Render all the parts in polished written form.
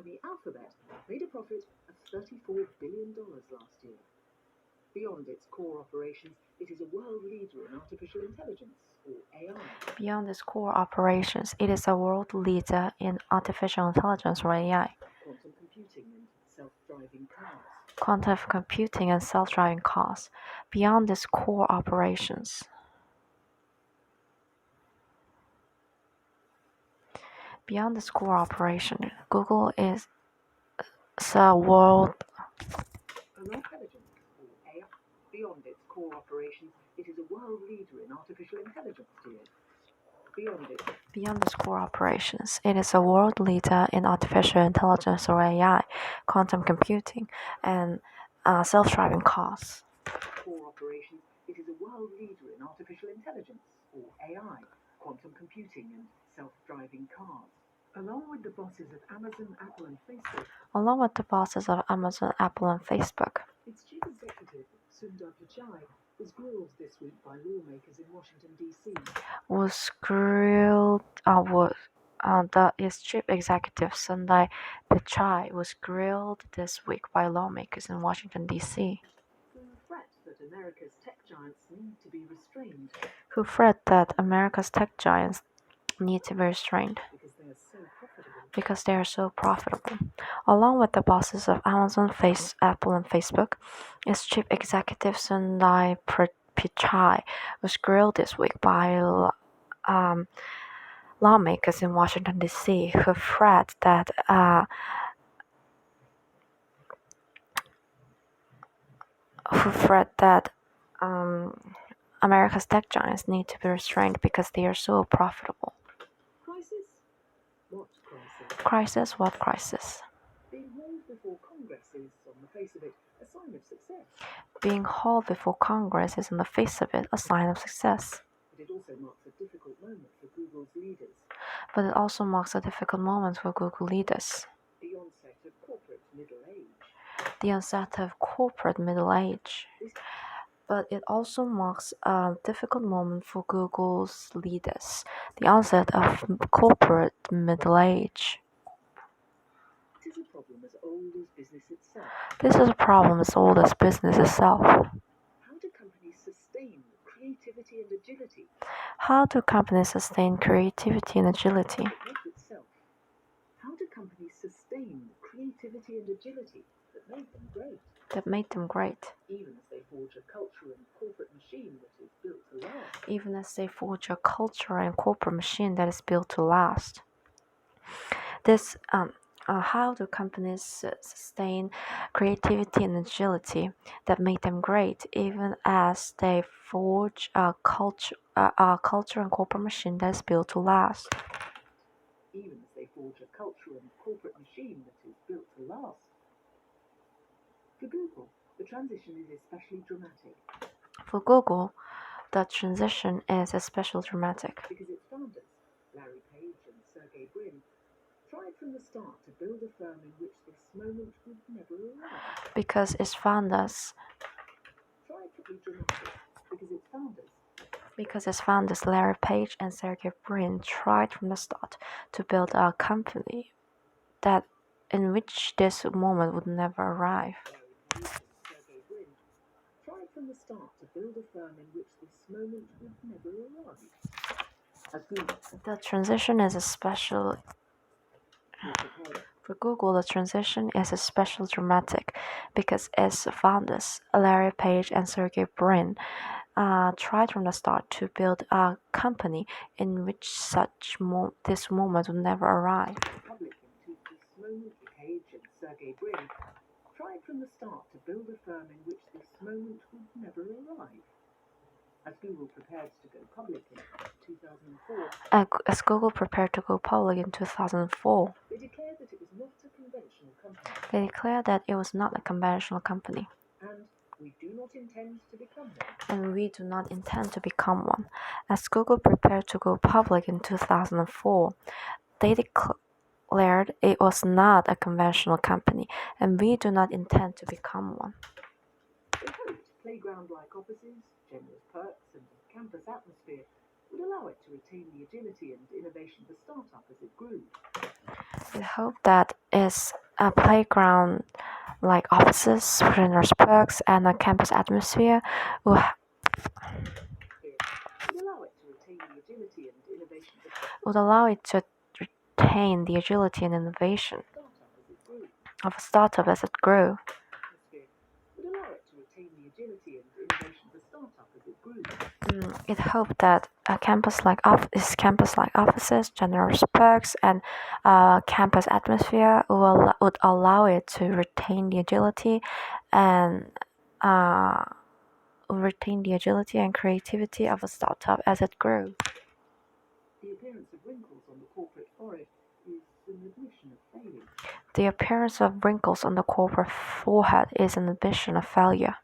company Alphabet made a profit of $34 billion last year. Beyond its core operations, it is a world leader in artificial intelligence, or AI. Beyond its core operations, it is a world leader in artificial intelligence, or AI. Quantum computing and self-driving cars. Quantum computing and self-driving cars. Beyond its core operations. Beyond its core operation, Google is a world. Intelligence, or AI. Beyond its core operations, it is a world leader in artificial intelligence, dear. Beyond its core operations, it is a world leader in artificial intelligence, or AI, quantum computing, and self-driving cars. Core operations, it is a world leader in artificial intelligence, or AI, quantum computing, and self-driving cars. Along with the bosses of Amazon, Apple, and Facebook. Its chief executive, Sundar Pichai, was grilled this week by lawmakers in Washington, D.C. Its chief executive, Sundar Pichai, was grilled this week by lawmakers in Washington, D.C. Who fret that America's tech giants need to be restrained. Because they are so profitable. Along with the bosses of Amazon, Apple, and Facebook, its chief executive, Sundar Pichai, was grilled this week by lawmakers in Washington, D.C., who fret that America's tech giants need to be restrained because they are so profitable. Crisis? What crisis? Crisis? What crisis? Being hauled before Congress is, on the face of it, a sign of success. Being hauled before Congress is, on the face of it, a sign of success. But it also marks a difficult moment for Google's leaders. The onset of corporate middle age. But it also marks a difficult moment for Google's leaders. The onset of corporate middle age. This is a problem as old as business itself. How do companies sustain creativity and agility? How do companies sustain creativity and agility? How do companies sustain creativity and agility that made them great? Even as they forge a culture and corporate machine that is built to last. How do companies sustain creativity and agility that made them great, even as they forge a culture and corporate machine that is built to last? Even as they forge a culture and corporate machine that is built to last. For Google, the transition is especially dramatic. Because its founders, Larry Page and Sergey Brin, tried from the start to build a firm in which this moment would never arrive. Because its founders, Larry Page and Sergey Brin, tried from the start to build a company in which this moment would never arrive. The transition is especially For Google, the transition is especially dramatic because its founders, Larry Page and Sergey Brin, tried from the start to build a company in which this moment would never arrive. Tried from the start to build a firm in which this moment would never arrive. As Google prepared to go public in 2004, they declared that it was not a conventional company. And we do not intend to become one. As Google prepared to go public in 2004, they declared it was not a conventional company, and we do not intend to become one. They hoped playground-like offices, generous perks, and a campus atmosphere would allow it to retain the agility and innovation of a startup as it grew. It hoped that it's a playground like offices, trainers' perks, and a campus atmosphere will Would allow it to retain the agility and innovation of a startup as it grew. Would allow it to retain the agility and innovation of a startup as it grew. It hoped that campus like offices, generous perks, and campus atmosphere would allow it to retain the agility and creativity of a startup as it grew. The appearance of wrinkles on the corporate forehead is an admission of failure. The appearance of wrinkles on the corporate forehead is an admission of failure.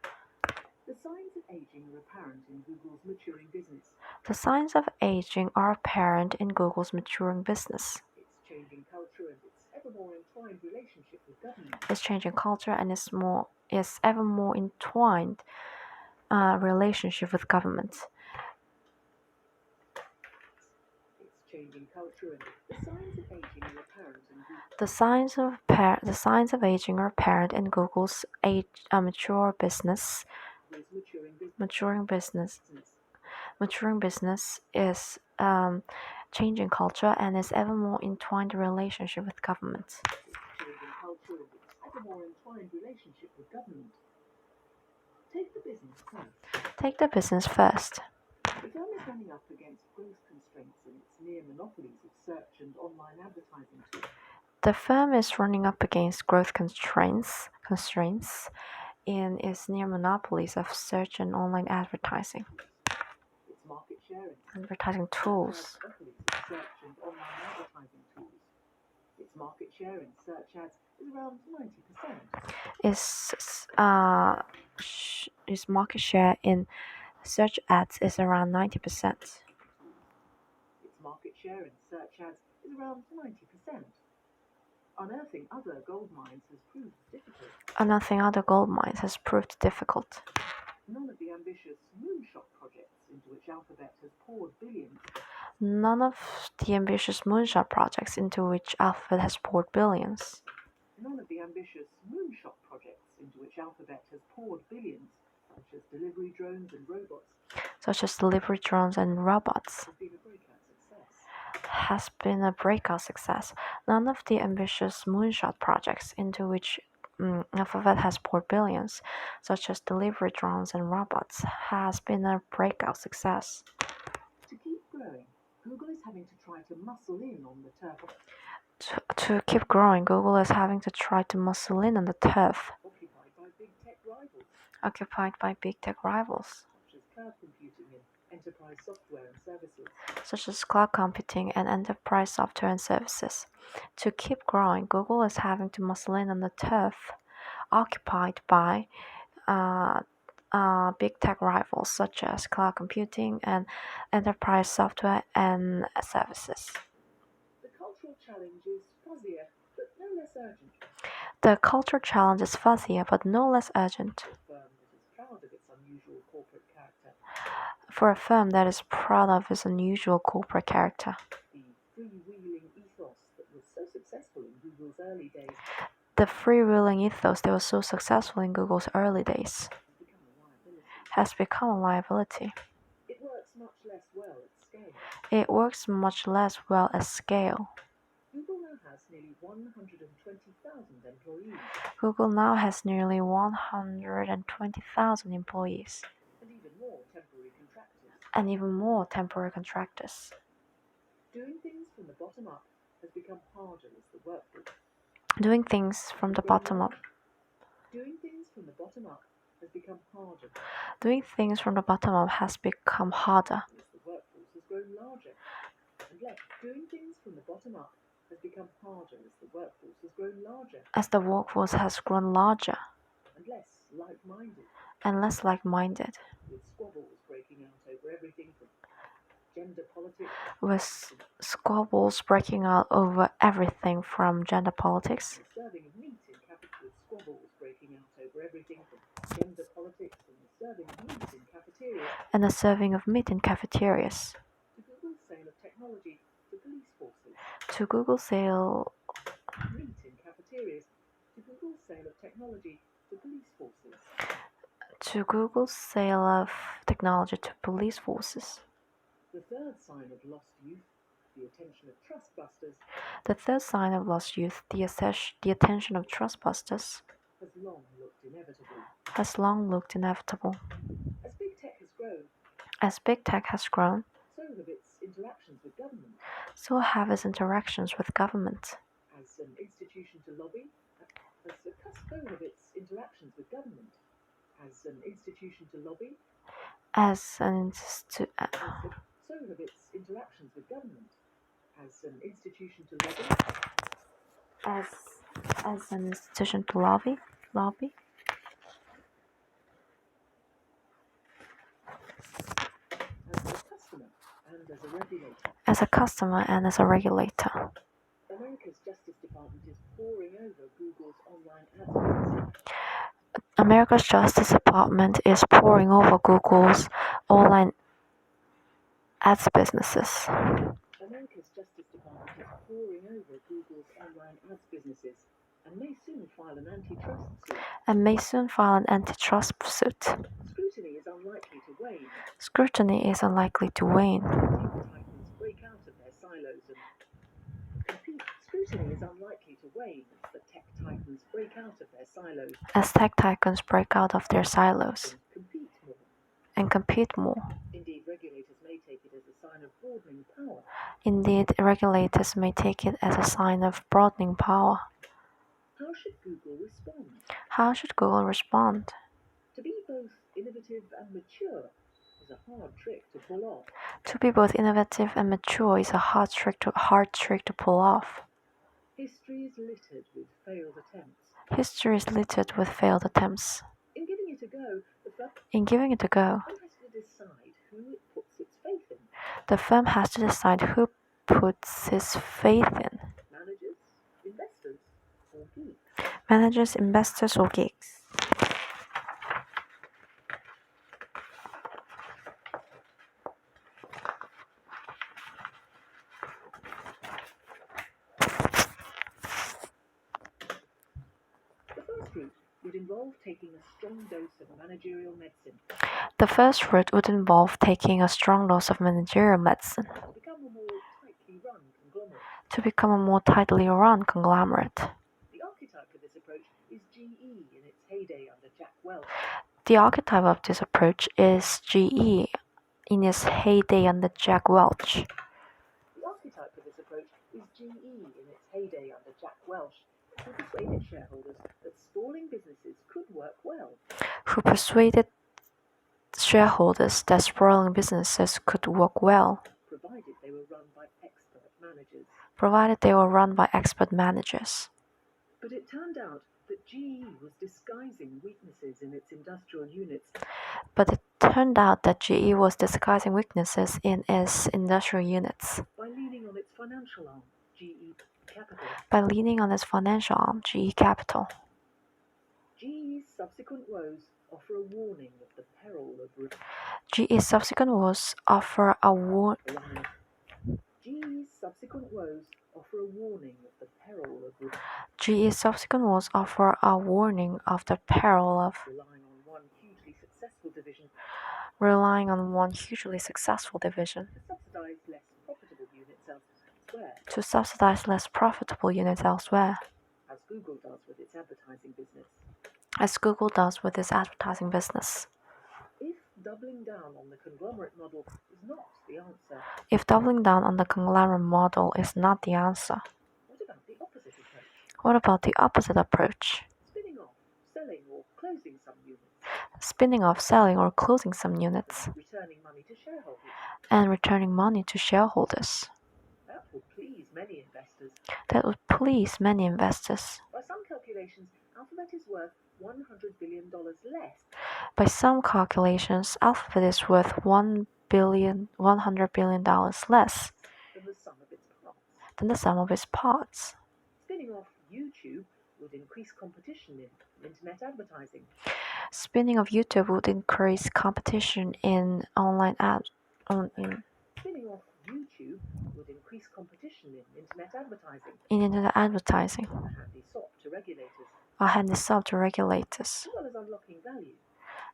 The signs of aging are apparent in Google's maturing business. The signs of aging are apparent in Google's maturing business. Its changing culture and its ever more entwined relationship with government. Its changing culture and its ever more entwined relationship with government. Its changing culture and the signs of aging are apparent in Google. The signs of aging are apparent in Google's mature business. Maturing business is changing culture and its ever more entwined relationship with government. Changing culture and its ever more entwined relationship with government. Take the business first. Take the business first. The firm is running up against growth constraints in its near monopolies of search and online advertising tools. The firm is running up against growth constraints in its near monopolies of search and online advertising. Its market share in advertising tools. Search and online advertising tools. Its market share in search ads is around 90%. Its market share in search ads is around 90%. Its market share in search ads is around 90%. Unearthing other gold mines has proved difficult. Unearthing other gold mines has proved difficult. None of the ambitious moonshot projects into which Alphabet has poured billions. None of the ambitious moonshot projects into which Alphabet has poured billions. None of the ambitious moonshot projects into which Alphabet has poured billions, such as delivery drones and robots, has been a breakout success. None of the ambitious moonshot projects into which Alphabet has poured billions, such as delivery drones and robots, has been a breakout success. To keep growing, Google is having to try to muscle in on the turf. To keep growing, Google is having to try to muscle in on the turf occupied by big tech rivals, such as cloud computing and enterprise software and services. To keep growing, Google is having to muscle in on the turf occupied by big tech rivals such as cloud computing and enterprise software and services. The cultural challenge is fuzzier, but no less urgent. The culture challenge is fuzzier but no less urgent. For a firm that is proud of its unusual corporate character. The freewheeling ethos that was so successful in Google's early days has become a liability. It works much less well at scale. It works much less well at scale. Google now has nearly 120,000 employees. Google now has nearly 120,000 employees. And even more temporary contractors. Doing things from the bottom up has become harder as the workforce. Doing things from the bottom up has become harder. Doing things from the bottom up has become harder. As the workforce has grown larger. And less. Doing things from the bottom up has become harder as the workforce has grown larger. As the workforce has grown larger. And less like-minded. And less like-minded. With squabbles breaking out over everything from gender politics. With squabbles breaking out over everything from gender politics. And the serving of meat in cafeterias. To Google's sale meat in cafeterias, to Google's sale of technology to police forces. To Google's sale of technology to police forces. The third sign of lost youth, the attention of trustbusters, The third sign of lost youth, the attention of trustbusters, has long looked inevitable. As big tech has grown, so have its interactions with government. so have its interactions with government. As an institution to lobby, so have its interactions with government. As an institution to lobby, As an so have its interactions with government. As an institution to lobby, as an institution to lobby. As a customer and as a regulator. America's Justice Department is pouring over Google's online ads business. America's Justice Department is pouring over Google's online ads businesses. America's Justice Department is pouring over Google's online ads businesses and may soon file an antitrust suit. Scrutiny is unlikely to wane. Scrutiny is unlikely to wane. Scrutiny is unlikely to wane as the tech titans break out of their silos. As tech titans break out of their silos and compete more. Indeed, regulators may take it as a sign of broadening power. Indeed, regulators may take it as a sign of broadening power. How should Google respond? How should Google respond? To be both innovative and mature is a hard trick to pull off. To be both innovative and mature is a hard trick to pull off. History is littered with failed attempts. History is littered with failed attempts. In giving it a go, the firm has to decide who puts its faith in. Managers, investors, or geeks. The first route would involve taking a strong dose of managerial medicine. To become a more tightly run conglomerate. The archetype of this approach is GE in its heyday under Jack Welch. The archetype of this approach is GE in its heyday under Jack Welch. The archetype of this approach is GE in its heyday under Jack Welch, who persuaded shareholders that sprawling businesses could work well. Provided they were run by expert managers. But it turned out that GE was disguising weaknesses in its industrial units. By leaning on its financial arm, GE Capital. GE's subsequent woes offer a warning of the peril of GE's subsequent woes offer a warning of the peril of relying on one hugely successful division to subsidize less profitable units elsewhere, as Google does with its advertising business. If doubling down on the conglomerate model is not the answer, what about the opposite approach? Spinning off, selling, or closing some units, and returning money to shareholders. That would please many investors. By some calculations, Alphabet is worth $100 billion less. By some calculations, Alphabet is worth $100 billion less than the sum of its parts. Spinning off YouTube would increase competition in internet advertising. Spinning off YouTube would increase competition in online ads. Spinning off YouTube would increase competition in internet advertising. In internet advertising, A handy sop to regulators, a handy sub to regulators, as well as unlocking value.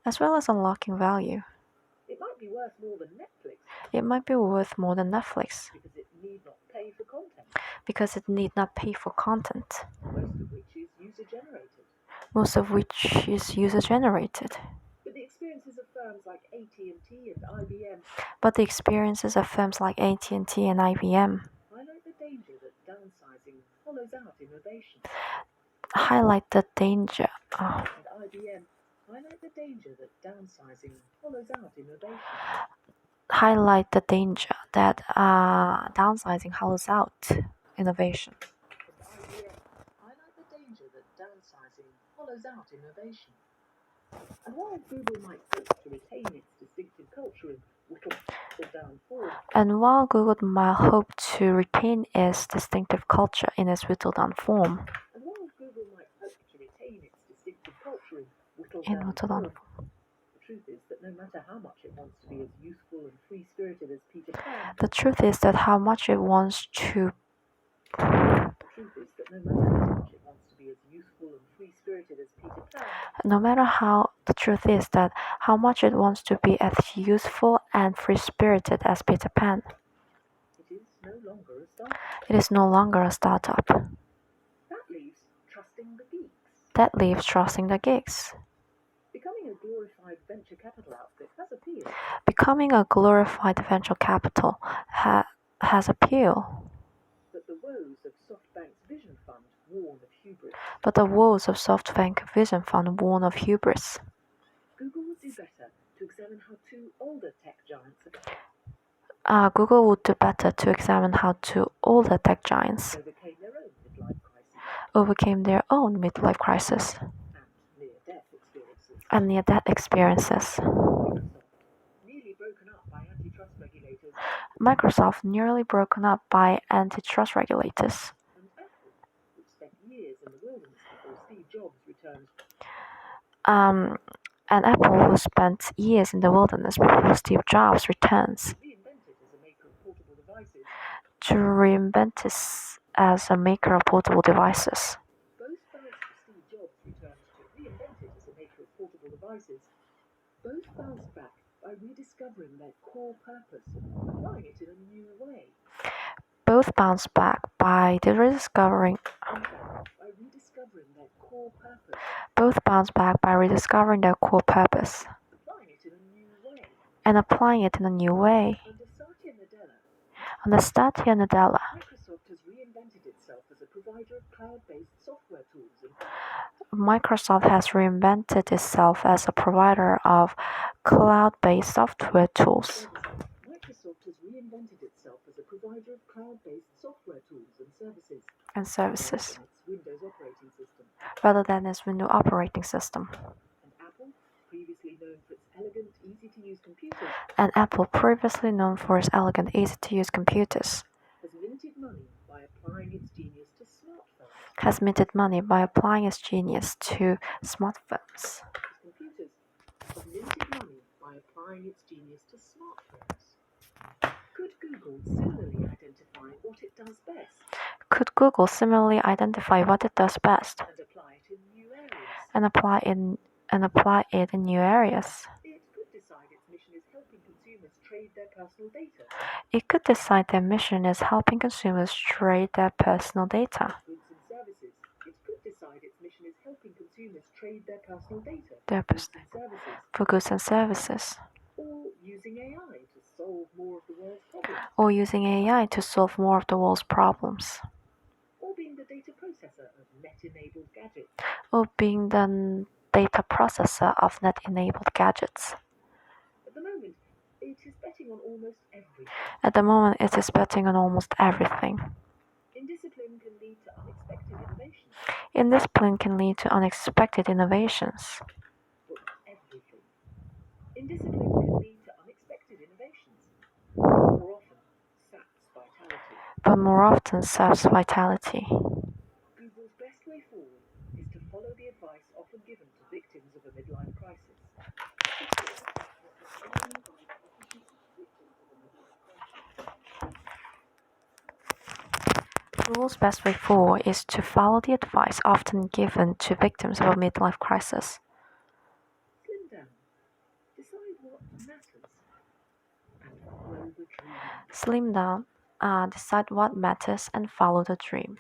as well as unlocking value. It might be worth more than Netflix It might be worth more than Netflix because it need not pay for content, because it need not pay for content, most of which is user-generated. most of which is user generated. But the experiences of firms like AT&T and IBM But the experiences of firms like AT&T and IBM highlight the danger that downsizing hollows out innovation. highlight the danger. And IBM highlight the danger that downsizing hollows out innovation. Highlight the danger that downsizing hollows out innovation. And IBM highlight the danger that downsizing hollows out innovation. And while Google might hope to retain its distinctive culture in whittled-down form, And while Google might hope to retain its distinctive culture in its whittled-down form, and while Google might hope to retain its distinctive culture in in whittled-down whittled-down form, the truth is that no matter how much it wants to be as youthful and free-spirited as Peter Pan, the truth is that how much it wants to no matter how the truth is that how much it wants to be as useful and free-spirited as Peter Pan, it is no longer a startup. it is no longer a startup. That leaves trusting the geeks. That leaves trusting the geeks. Becoming a glorified venture capital outfit has appeal. Becoming a glorified venture capital has appeal. But the woes of SoftBank's Vision Fund warn of hubris. But the woes of SoftBank Vision Fund warn of hubris. Google would do better to examine how two older tech giants Google would do better to examine how two older tech giants overcame their own midlife crisis and near-death experiences. Microsoft nearly broken up by antitrust regulators. And Apple, who spent years in the wilderness before Steve Jobs returns to reinvent it as a maker of portable devices. Both bounced back by rediscovering their core purpose and applying it in a new way. Both bounced back by rediscovering their core purpose, both bounced back by rediscovering their core purpose applying it in a new way. and applying it in a new way. Under Satya Nadella, Under Satya Nadella, Microsoft has reinvented itself as a provider of cloud-based software tools and Microsoft has reinvented itself as a provider of cloud-based software tools. Microsoft has reinvented itself as a provider of cloud-based software tools and services Windows operating system. rather than its Windows operating system. And Apple, previously known for its elegant, easy-to-use computers, And Apple, previously known for its elegant, easy-to-use computers, has minted money by applying its genius to smartphones. has minted money by applying its genius to smartphones. Computers have minted money by applying its genius to smartphones. Could Google similarly identify what it does best Could Google similarly identify what it does best and apply it in new areas? and apply it in new areas? It could decide its mission is helping consumers trade their personal data. It could decide their mission is helping consumers trade their personal data. Goods and services. It could decide its mission is helping consumers trade their personal data. Their Goods personal and services. for goods and services. Or using AI to solve more of the world's problems. Or using AI to solve more of the world's problems. Or being the data processor of net-enabled gadgets. Or being the data processor of net-enabled gadgets. At the moment, it is betting on almost everything. At the moment, it is betting on almost everything. Indiscipline can lead to unexpected innovations. Indiscipline can lead to unexpected innovations. But everything. Indiscipline can lead to unexpected innovations. More often, saps vitality. But more often, saps vitality. Google's best way forward is to follow the advice often given to victims of a midlife crisis. Google's best way forward is to follow the advice often given to victims of a midlife crisis. Slim down. Decide what matters. And follow the dream. Slim down, decide what matters, and follow the dream.